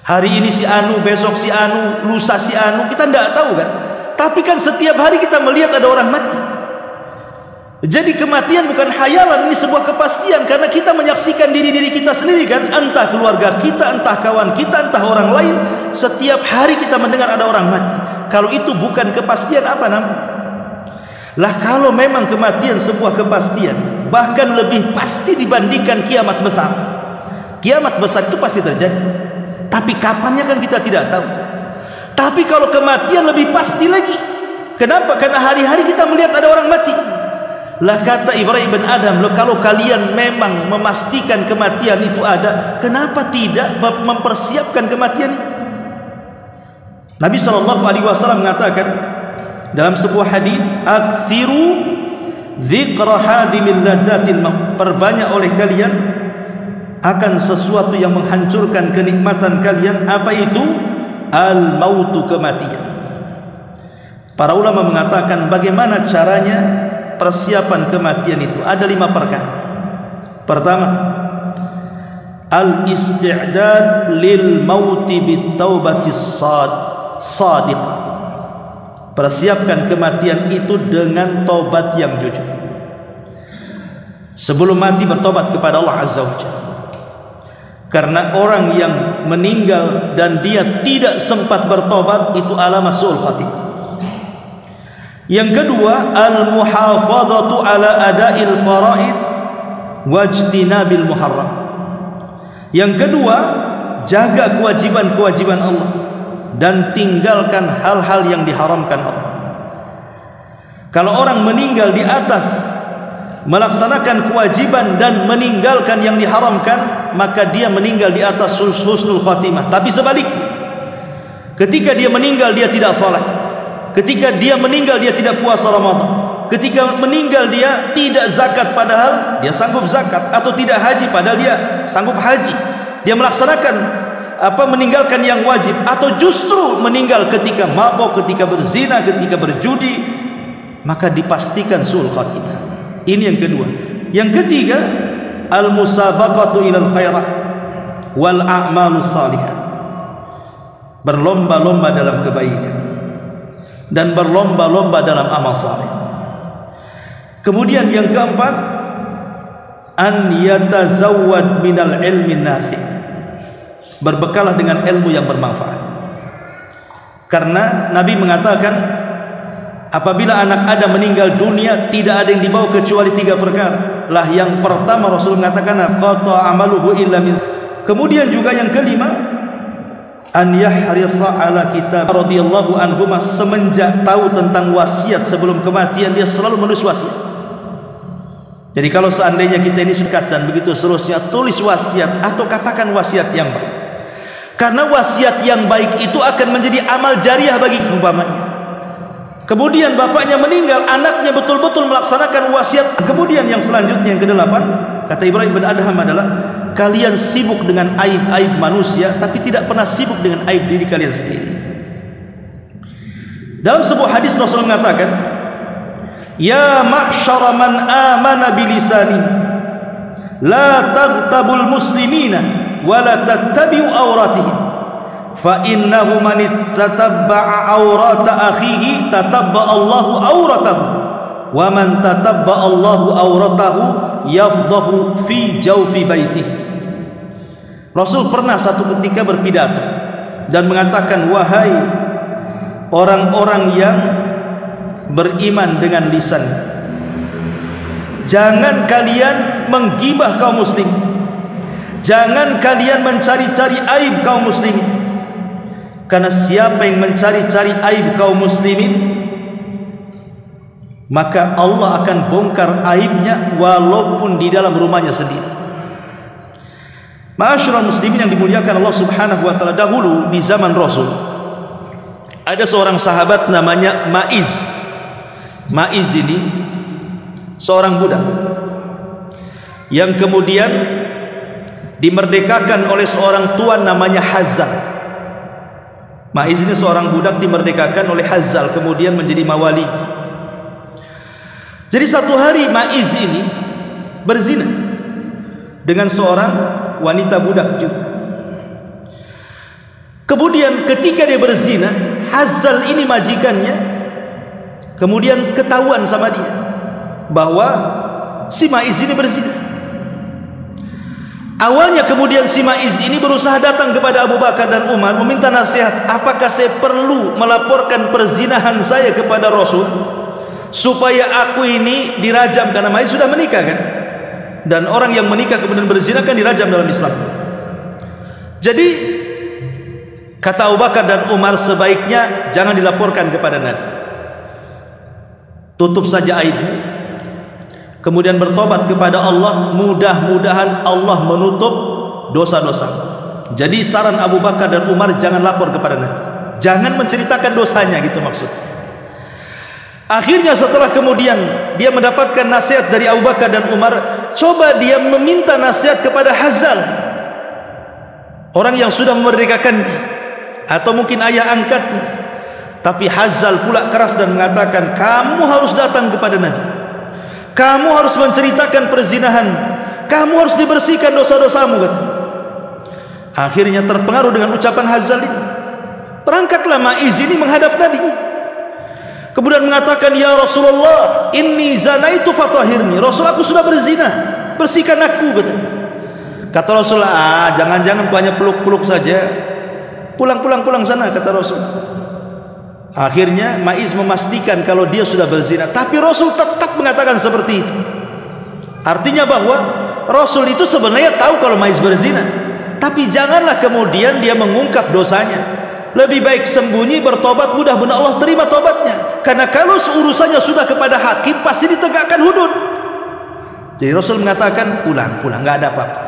S2: Hari ini si anu, besok si anu, lusa si anu, kita tidak tahu kan. Tapi kan setiap hari kita melihat ada orang mati. Jadi kematian bukan khayalan, ini sebuah kepastian karena kita menyaksikan diri-diri kita sendiri kan, entah keluarga kita, entah kawan kita, entah orang lain, setiap hari kita mendengar ada orang mati. Kalau itu bukan kepastian, apa namanya? Lah kalau memang kematian sebuah kepastian, bahkan lebih pasti dibandingkan kiamat besar. Kiamat besar itu pasti terjadi, tapi kapannya kan kita tidak tahu. Tapi kalau kematian lebih pasti lagi. Kenapa? Karena hari-hari kita melihat ada orang mati. Lah kata Ibrahim bin Adham, kalau kalian memang memastikan kematian itu ada, kenapa tidak mempersiapkan kematian itu? Nabi SAW mengatakan dalam sebuah hadis, "Aktsiru dzikra hadimil ladzatil maut." Perbanyak oleh kalian akan sesuatu yang menghancurkan kenikmatan kalian. Apa itu? Al-mautu, kematian. Para ulama mengatakan bagaimana caranya persiapan kematian itu? Ada 5 perkara. Pertama, al-isti'dad lil mauti bit taubatis sadiqah. Persiapkan kematian itu dengan taubat yang jujur. Sebelum mati bertobat kepada Allah Azza wa Jalla. Karena orang yang meninggal dan dia tidak sempat bertobat itu alamat su'ul khatimah. Yang kedua, al-muhafadhatu ala ada'il faraid wajtinabil muharram. Yang kedua, jaga kewajiban-kewajiban Allah dan tinggalkan hal-hal yang diharamkan Allah. Kalau orang meninggal di atas melaksanakan kewajiban dan meninggalkan yang diharamkan, maka dia meninggal di atas husnul khatimah. Tapi sebaliknya, ketika dia meninggal dia tidak salat, ketika dia meninggal dia tidak puasa Ramadan, ketika meninggal dia tidak zakat padahal dia sanggup zakat, atau tidak haji padahal dia sanggup haji, dia melaksanakan meninggalkan yang wajib, atau justru meninggal ketika mabuk, ketika berzina, ketika berjudi, maka dipastikan su'ul khatimah. Ini yang kedua. Yang ketiga, al-musabaqatu ilal khairat wal a'malus salihah, berlomba-lomba dalam kebaikan dan berlomba-lomba dalam amal saleh. Kemudian yang keempat, an yatazawwad minal ilmi nafi', berbekalah dengan ilmu yang bermanfaat. Karena Nabi mengatakan, apabila anak Adam meninggal dunia, tidak ada yang dibawa kecuali 3 perkara. Lah yang pertama Rasul mengatakan, qata amaluhu illa min. Kemudian juga yang kelima, an yahrisa ala kitab radhiyallahu anhu, semenjak tahu tentang wasiat sebelum kematian dia selalu menulis wasiat. Jadi kalau seandainya kita ini sukat dan begitu seterusnya, tulis wasiat atau katakan wasiat yang baik. Karena wasiat yang baik itu akan menjadi amal jariah bagi umpamanya. Kemudian bapaknya meninggal, anaknya betul-betul melaksanakan wasiat. Kemudian yang selanjutnya, yang ke-8, kata Ibrahim bin Adham adalah, kalian sibuk dengan aib-aib manusia tapi tidak pernah sibuk dengan aib diri kalian sendiri. Dalam sebuah hadis Rasul mengatakan, ya ma'syara man amana bilisani la taghtabul muslimina wa la tattabi'u awratihim fa innahu man tatabba'a awrata akhihi tatabba Allahu awratahu wa man tatabba Allahu awratahu yafdahu fi jawfi baitihi. Rasul pernah satu ketika berpidato dan mengatakan, wahai orang-orang yang beriman dengan lisan, jangan kalian menggibah kaum muslim, jangan kalian mencari-cari aib kaum muslimin, karena siapa yang mencari-cari aib kaum muslimin, maka Allah akan bongkar aibnya walaupun di dalam rumahnya sendiri. Ma'asyiral muslimin yang dimuliakan Allah Subhanahu wa taala, dahulu di zaman Rasul ada seorang sahabat namanya Ma'iz. Ma'iz ini seorang budak yang kemudian dimerdekakan oleh seorang tuan namanya Hazal. Ma'iz ini seorang budak dimerdekakan oleh Hazal, kemudian menjadi mawali. Jadi satu hari Ma'iz ini berzina dengan seorang wanita budak juga. Kemudian ketika dia berzina, Hazal ini majikannya kemudian ketahuan sama dia bahwa si Ma'iz ini berzina. Awalnya kemudian si Ma'iz ini berusaha datang kepada Abu Bakar dan Umar meminta nasihat, apakah saya perlu melaporkan perzinahan saya kepada Rasul supaya aku ini dirajam, karena Ma'iz sudah menikah kan, dan orang yang menikah kemudian berzina kan dirajam dalam Islam. Jadi kata Abu Bakar dan Umar, sebaiknya jangan dilaporkan kepada Nabi, tutup saja aib, kemudian bertobat kepada Allah, mudah-mudahan Allah menutup dosa-dosa. Jadi saran Abu Bakar dan Umar, jangan lapor kepada Nabi, jangan menceritakan dosanya, gitu maksudnya. Akhirnya setelah kemudian dia mendapatkan nasihat dari Abu Bakar dan Umar, coba dia meminta nasihat kepada Hazal, orang yang sudah memerdekakannya, atau mungkin ayah angkatnya. Tapi Hazal pula keras dan mengatakan, kamu harus datang kepada Nabi, kamu harus menceritakan perzinahan, kamu harus dibersihkan dosa-dosamu, kata. Akhirnya terpengaruh dengan ucapan Hazal ini, berangkatlah Ma'iz ini menghadap Nabi, kemudian mengatakan, ya Rasulullah, inni zanaitu fatahirni. Rasul, aku sudah berzina, bersihkan aku, kata. Kata Rasulullah, jangan-jangan banyak peluk-peluk saja, pulang sana, kata Rasul. Akhirnya Ma'iz memastikan kalau dia sudah berzina, tapi Rasul tetap mengatakan seperti itu. Artinya bahwa Rasul itu sebenarnya tahu kalau Ma'iz berzina, tapi janganlah kemudian dia mengungkap dosanya. lebih baik sembunyi, bertobat, mudah-mudahan Allah terima tobatnya. Karena kalau urusannya sudah kepada hakim, pasti ditegakkan hudud. Jadi Rasul mengatakan pulang, nggak ada apa-apa.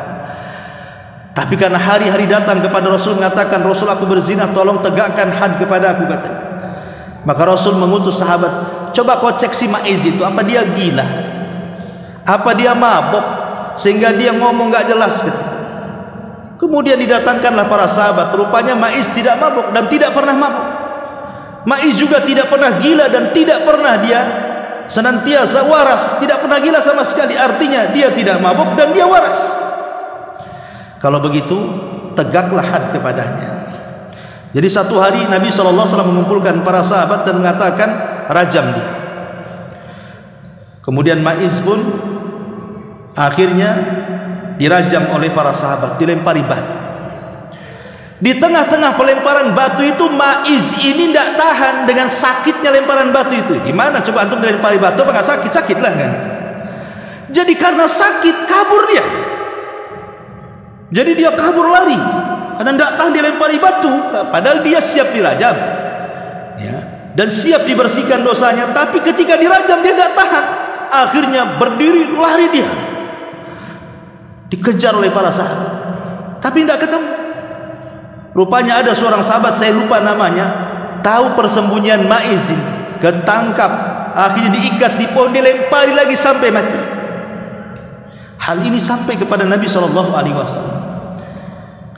S2: Tapi karena hari-hari datang kepada Rasul mengatakan, Rasul aku berzina, tolong tegakkan had kepada aku, katanya. Maka Rasul mengutus sahabat, coba kau cek si Ma'iz itu, apa dia gila, apa dia mabok sehingga dia ngomong nggak jelas, katanya. Kemudian didatangkanlah para sahabat. Rupanya Ma'iz tidak mabuk dan tidak pernah mabuk. Ma'iz juga tidak pernah gila dan tidak pernah dia senantiasa waras, tidak pernah gila sama sekali. Artinya dia tidak mabuk dan dia waras. Kalau begitu tegaklah had kepadanya. Jadi satu hari Nabi SAW mengumpulkan para sahabat dan mengatakan rajam dia. Kemudian Ma'iz pun akhirnya dirajam oleh para sahabat, dilempari batu. Di tengah-tengah pelemparan batu itu Ma'iz ini tidak tahan dengan sakitnya lemparan batu itu. Gimana coba antum dilempari batu apa nggak sakit? Sakit lah kan. Jadi karena sakit kabur dia. Jadi dia kabur lari karena tidak tahan dilempari batu. Padahal dia siap dirajam, ya, dan siap dibersihkan dosanya. Tapi ketika dirajam dia tidak tahan. Akhirnya berdiri lari dia. Dikejar oleh para sahabat, tapi tidak ketemu. Rupanya ada seorang sahabat, saya lupa namanya, tahu persembunyian Ma'iz ini, ketangkap, akhirnya diikat di pohon, dilempari lagi sampai mati. Hal ini sampai kepada Nabi SAW.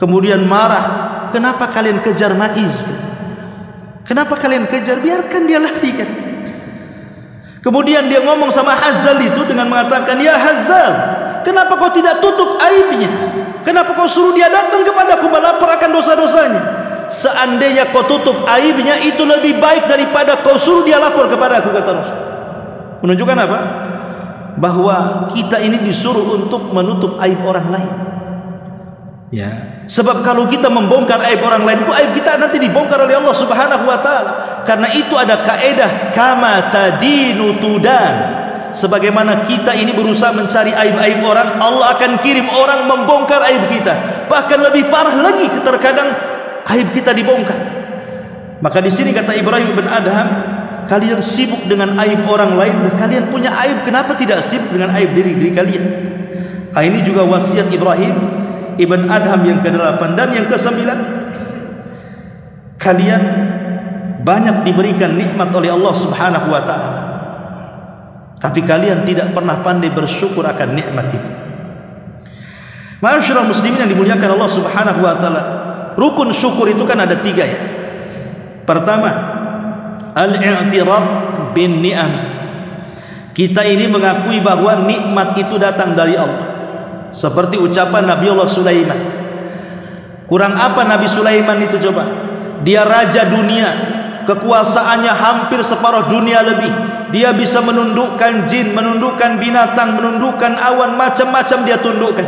S2: Kemudian marah, kenapa kalian kejar Ma'iz? Kenapa kalian kejar? Biarkan dia lari, katanya. Kemudian dia ngomong sama Hazal itu dengan mengatakan, ya Hazal, kenapa kau tidak tutup aibnya? Kenapa kau suruh dia datang kepadaku melapor akan dosa-dosanya? Seandainya kau tutup aibnya, itu lebih baik daripada kau suruh dia lapor kepadaku, kata Rasul. Menunjukkan apa? Bahwa kita ini disuruh untuk menutup aib orang lain. Ya, sebab kalau kita membongkar aib orang lain, itu aib kita nanti dibongkar oleh Allah Subhanahu wa taala. Karena itu ada kaedah kama tadinu tudan. Sebagaimana kita ini berusaha mencari aib-aib orang, Allah akan kirim orang membongkar aib kita. Bahkan lebih parah lagi, terkadang aib kita dibongkar. Maka di sini kata Ibrahim bin Adham, kalian sibuk dengan aib orang lain dan kalian punya aib, kenapa tidak sibuk dengan aib diri kalian? Ini juga wasiat Ibrahim ibn Adham yang ke-8. Dan yang ke-9, kalian banyak diberikan nikmat oleh Allah Subhanahu wa taala, tapi kalian tidak pernah pandai bersyukur akan nikmat itu. Ma'asyiral muslimin yang dimuliakan Allah Subhanahu wa taala, rukun syukur itu kan ada 3 ya. Pertama, al-i'tiraf bin ni'am. Kita ini mengakui bahwa nikmat itu datang dari Allah. Seperti ucapan Nabi Allah Sulaiman. Kurang apa Nabi Sulaiman itu coba? Dia raja dunia, kekuasaannya hampir separuh dunia lebih. Dia bisa menundukkan jin, menundukkan binatang, menundukkan awan, macam-macam dia tundukkan.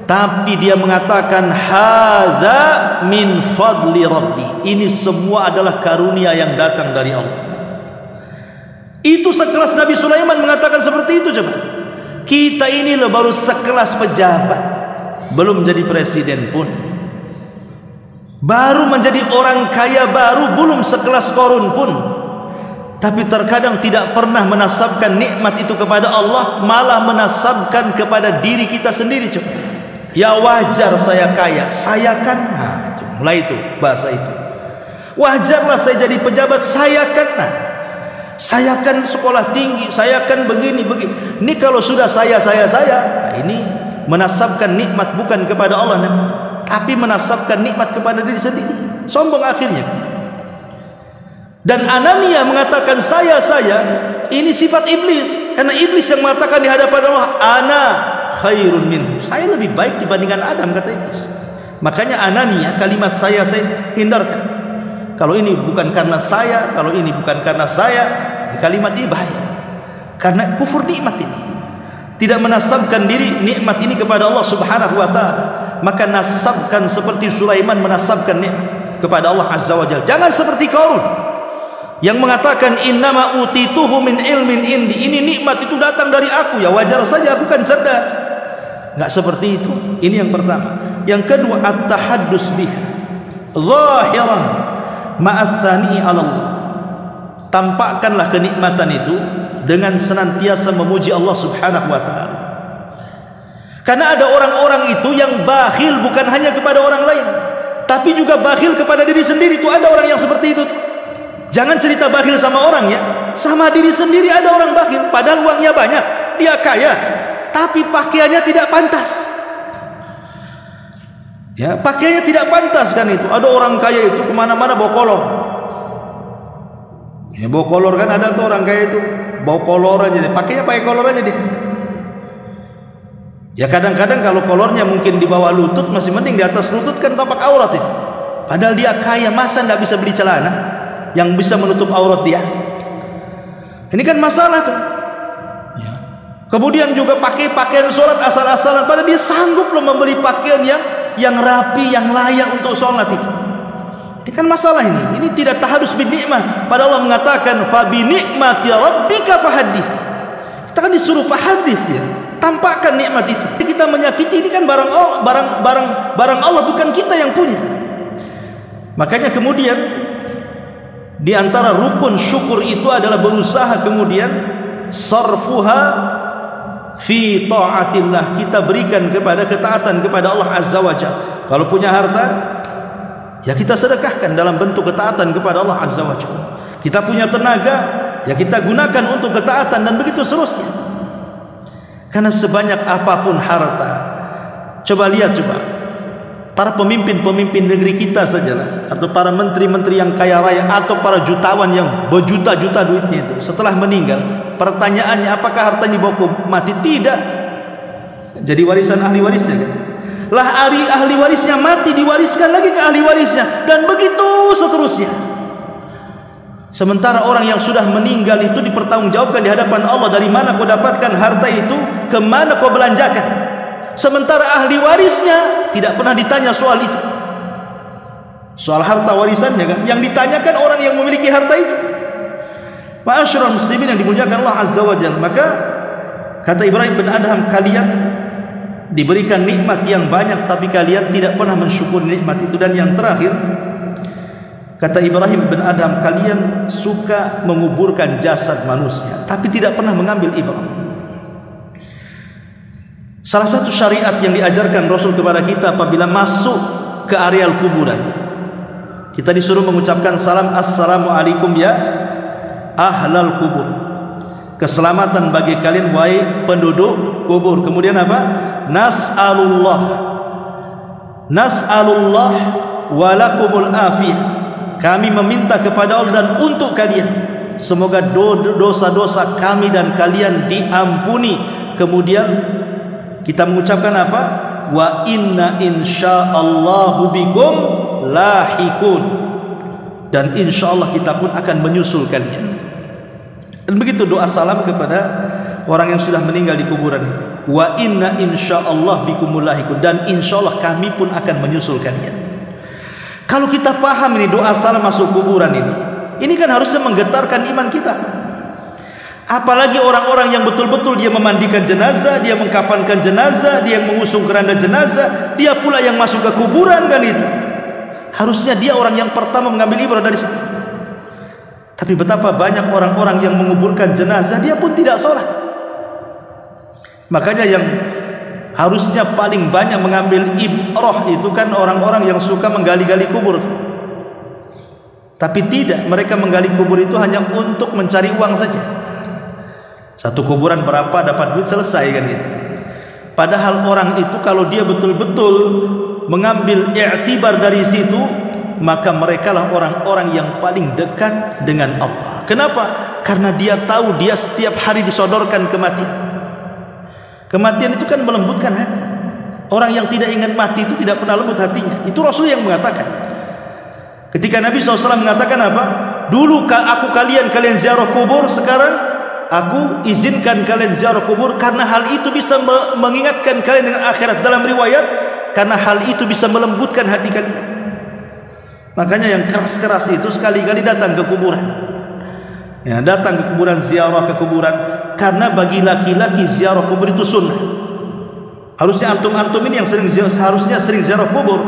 S2: Tapi dia mengatakan hadza min fadli rabbi. Ini semua adalah karunia yang datang dari Allah. Itu sekelas Nabi Sulaiman mengatakan seperti itu coba. Kita ini loh baru sekelas pejabat, belum jadi presiden pun. Baru menjadi orang kaya baru, belum sekelas korun pun. Tapi terkadang tidak pernah menasabkan nikmat itu kepada Allah, malah menasabkan kepada diri kita sendiri. Coba, ya wajar saya kaya, saya kan, nah, itu, mulai itu bahasa itu. Wajarlah saya jadi pejabat, saya kan, nah, saya kan sekolah tinggi, saya kan begini. Ini kalau sudah saya, nah, ini menasabkan nikmat bukan kepada Allah, tapi menasabkan nikmat kepada diri sendiri. Sombong akhirnya. Dan anania mengatakan saya, ini sifat iblis. Karena iblis yang mengatakan di hadapan Allah, ana khairun minhu, saya lebih baik dibandingkan Adam, kata iblis. Makanya anania, kalimat saya hindarkan. Kalau ini bukan karena saya, kalau ini bukan karena saya, kalimat ini bahaya. Karena kufur nikmat ini. Tidak menasabkan diri nikmat ini kepada Allah Subhanahu wa taala. Maka nasabkan seperti Sulaiman menasabkan nikmat kepada Allah Azza wa Jalla. Jangan seperti Qarun yang mengatakan innama utituhu min ilmin indi, ini nikmat itu datang dari aku, ya wajar saja aku kan cerdas. Enggak seperti itu. Ini yang pertama. Yang kedua, at-tahaddus biha zahiran ma'athani 'ala Allah. Tampakkanlah kenikmatan itu dengan senantiasa memuji Allah Subhanahu wa taala. Karena ada orang-orang itu yang bakhil bukan hanya kepada orang lain, tapi juga bakhil kepada diri sendiri. Itu ada orang yang seperti itu. Jangan cerita bakhil sama orang ya, sama diri sendiri ada orang bakhil. Padahal uangnya banyak, dia kaya, tapi pakaiannya tidak pantas. Ya, pakaiannya tidak pantas kan itu. Ada orang kaya itu kemana-mana bawa kolor. Ya, bawa kolor kan ada tuh orang kaya itu bawa kolor aja deh, pakainya pakai kolor aja deh. Ya kadang-kadang kalau kolornya mungkin di bawah lutut masih mending, di atas lutut kan tampak aurat itu. Padahal dia kaya, masa tidak bisa beli celana yang bisa menutup aurat dia? Ini kan masalah tuh. Ya. Kemudian juga pakai pakaian sholat asal-asalan, padahal dia sanggup loh membeli pakaian yang rapi, yang layak untuk sholat itu. Ini kan masalah ini. Ini tidak taharus bin nikmah. Padahal Allah mengatakan fa bi ni'mati rabbika fahaddits. Kita kan disuruh fahadits ya. Tampakkan nikmat itu. Kita menyakiti, ini kan barang Allah, bukan kita yang punya. Makanya kemudian di antara rukun syukur itu adalah berusaha kemudian sarfuha fi ta'atillah, kita berikan kepada ketaatan kepada Allah Azza wa Jalla. Kalau punya harta ya kita sedekahkan dalam bentuk ketaatan kepada Allah Azza wa Jalla. Kita punya tenaga ya kita gunakan untuk ketaatan, dan begitu seterusnya. Karena sebanyak apapun harta, coba lihat para pemimpin-pemimpin negeri kita sajalah, atau para menteri-menteri yang kaya raya, atau para jutawan yang berjuta-juta duitnya itu, setelah meninggal pertanyaannya apakah hartanya dibawa mati? Tidak, jadi warisan ahli warisnya kan? Lah ahli warisnya mati, diwariskan lagi ke ahli warisnya, dan begitu seterusnya. Sementara orang yang sudah meninggal itu dipertanggungjawabkan di hadapan Allah, dari mana kau dapatkan harta itu, kemana kau belanjakan. Sementara ahli warisnya tidak pernah ditanya soal itu, soal harta warisannya kan. Yang ditanyakan orang yang memiliki harta itu. Ma'asyiral muslimin yang dimuliakan Allah Azza wa Jalla. Maka kata Ibrahim bin Adham, kalian diberikan nikmat yang banyak tapi kalian tidak pernah mensyukuri nikmat itu. Dan yang terakhir kata Ibrahim bin Adham, kalian suka menguburkan jasad manusia tapi tidak pernah mengambil ibrah. Salah satu syariat yang diajarkan Rasul kepada kita apabila masuk ke areal kuburan, kita disuruh mengucapkan salam, assalamualaikum ya ahlal kubur, keselamatan bagi kalian wahai penduduk kubur. Kemudian apa? Nas'alullah walakumul afiyah, kami meminta kepada Allah dan untuk kalian semoga dosa-dosa kami dan kalian diampuni. Kemudian kita mengucapkan apa? Wa inna insyaallahu bikum lahikun, dan insyaallah kita pun akan menyusul kalian. Dan begitu doa salam kepada orang yang sudah meninggal di kuburan itu. Wa inna insyaallah bikum lahikun, dan insyaallah kami pun akan menyusul kalian. Kalau kita paham ini doa salam masuk kuburan ini kan harusnya menggetarkan iman kita. Apalagi orang-orang yang betul-betul dia memandikan jenazah, dia mengkafankan jenazah, dia mengusung keranda jenazah, dia pula yang masuk ke kuburan kan itu. Harusnya dia orang yang pertama mengambil ibrah dari situ. Tapi betapa banyak orang-orang yang menguburkan jenazah, dia pun tidak sholat. Makanya yang harusnya paling banyak mengambil ibrah itu kan orang-orang yang suka menggali-gali kubur. Tapi tidak, mereka menggali kubur itu hanya untuk mencari uang saja. Satu kuburan berapa, dapat duit, selesai kan gitu. Padahal orang itu kalau dia betul-betul mengambil i'tibar dari situ, maka mereka lah orang-orang yang paling dekat dengan Allah. Kenapa? Karena dia tahu dia setiap hari disodorkan kematian. Kematian itu kan melembutkan hati. Orang yang tidak ingat mati itu tidak pernah lembut hatinya. Itu Rasul yang mengatakan. Ketika Nabi SAW mengatakan apa? Dulu aku kalian ziarah kubur, sekarang aku izinkan kalian ziarah kubur karena hal itu bisa mengingatkan kalian dengan akhirat. Dalam riwayat, karena hal itu bisa melembutkan hati kalian. Makanya yang keras-keras itu sekali-kali datang ke kuburan. Ya, datang ke kuburan, ziarah ke kuburan. Karena bagi laki-laki ziarah kubur itu sunnah. Harusnya antum-antum ini yang harusnya sering ziarah kubur.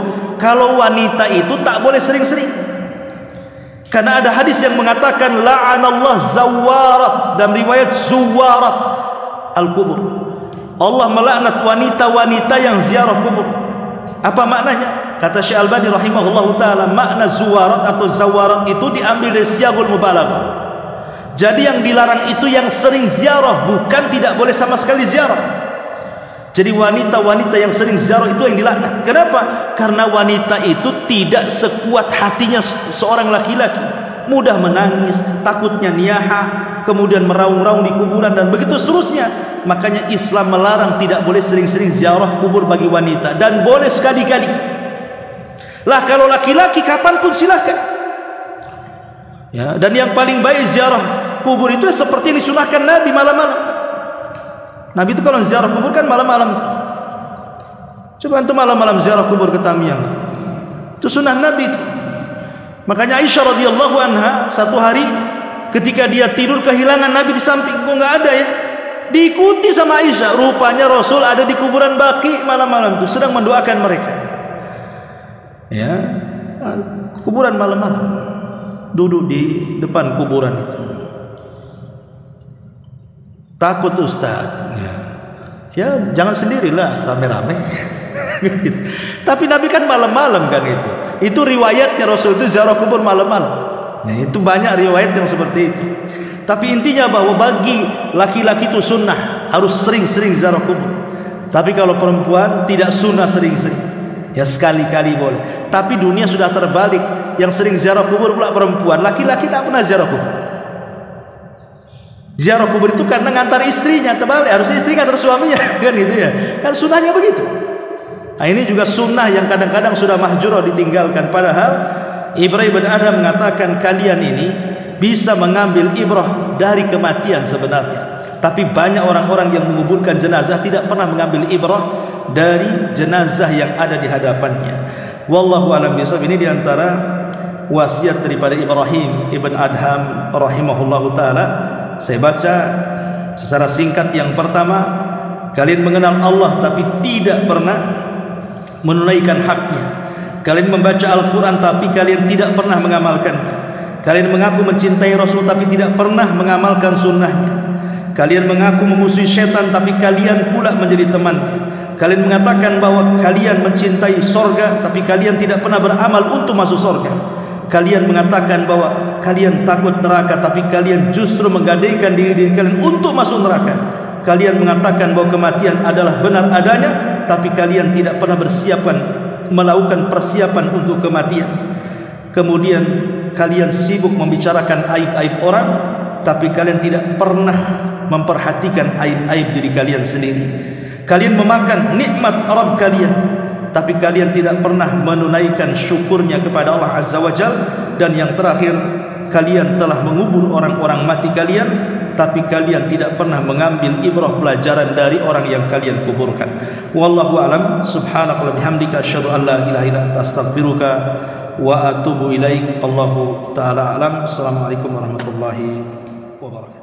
S2: Kalau wanita itu tak boleh sering-sering. Karena ada hadis yang mengatakan la'anallah zawarat, dan riwayat zuwarat al-kubur. Allah melaknat wanita-wanita yang ziarah kubur. Apa maknanya? Kata Syekh Albani rahimahullahu taala, makna zuwarat atau zawarat itu diambil dari siyagul mubalaghah. Jadi yang dilarang itu yang sering ziarah, bukan tidak boleh sama sekali ziarah. Jadi wanita-wanita yang sering ziarah itu yang dilaknat. Kenapa? Karena wanita itu tidak sekuat hatinya seorang laki-laki. Mudah menangis, takutnya niyahah, kemudian meraung-raung di kuburan dan begitu seterusnya. Makanya Islam melarang tidak boleh sering-sering ziarah kubur bagi wanita, dan boleh sekali-kali. Lah kalau laki-laki kapanpun silakan. Ya, dan yang paling baik ziarah kubur itu seperti yang disunahkan Nabi malam-malam. Nabi itu kalau ziarah kubur kan malam-malam. Coba antum malam-malam ziarah kubur ke Tamiang. Itu sunnah Nabi itu. Makanya Aisyah radhiyallahu anha satu hari ketika dia tidur kehilangan Nabi di samping. Kok enggak ada ya? Diikuti sama Aisyah. Rupanya Rasul ada di kuburan Baqi malam-malam itu sedang mendoakan mereka. Ya, kuburan malam-malam. Duduk di depan kuburan itu. Takut Ustaz. Ya, jangan sendirilah, rame-rame. Gitu. Tapi Nabi kan malam-malam kan itu. Itu riwayatnya Rasul itu ziarah kubur malam-malam. Ya, itu banyak riwayat yang seperti itu. Tapi intinya bahwa bagi laki-laki itu sunnah, harus sering-sering ziarah kubur. Tapi kalau perempuan tidak sunnah sering-sering. Ya sekali-kali boleh. Tapi dunia sudah terbalik. Yang sering ziarah kubur pula perempuan, laki-laki tak pernah ziarah kubur. Ziarah kubur itu karena ngantar istrinya, terbalik, harusnya istri ngantar suaminya, kan gitu ya. Kan sunnahnya begitu. Nah, ini juga sunnah yang kadang-kadang sudah mahjurah ditinggalkan. Padahal Ibrahim bin Adham mengatakan kalian ini bisa mengambil ibrah dari kematian sebenarnya. Tapi banyak orang-orang yang menguburkan jenazah tidak pernah mengambil ibrah dari jenazah yang ada di hadapannya. Wallahu a'lam bishawab. Ini diantara wasiat daripada Ibrahim ibn Adham rahimahullahu taala. Saya baca secara singkat. Yang pertama, kalian mengenal Allah tapi tidak pernah menunaikan haknya. Kalian membaca Al-Quran tapi kalian tidak pernah mengamalkannya. Kalian mengaku mencintai Rasul tapi tidak pernah mengamalkan sunnahnya. Kalian mengaku memusuhi syaitan tapi kalian pula menjadi temannya. Kalian mengatakan bahwa kalian mencintai sorga tapi kalian tidak pernah beramal untuk masuk sorga. Kalian mengatakan bahwa kalian takut neraka tapi kalian justru menggadaikan diri kalian untuk masuk neraka. Kalian mengatakan bahwa kematian adalah benar adanya tapi kalian tidak pernah melakukan persiapan untuk kematian. Kemudian kalian sibuk membicarakan aib-aib orang tapi kalian tidak pernah memperhatikan aib-aib diri kalian sendiri. Kalian memakan nikmat Rabb kalian tapi kalian tidak pernah menunaikan syukurnya kepada Allah Azza wa Jalla. Dan yang terakhir, kalian telah mengubur orang-orang mati kalian tapi kalian tidak pernah mengambil ibrah pelajaran dari orang yang kalian kuburkan. Wallahu a'lam. Subhanakallahumma bihamdika asyhadu an la ilaha illa anta astaghfiruka wa atubu ilaik. Allahu taala alam. Assalamualaikum warahmatullahi wabarakatuh.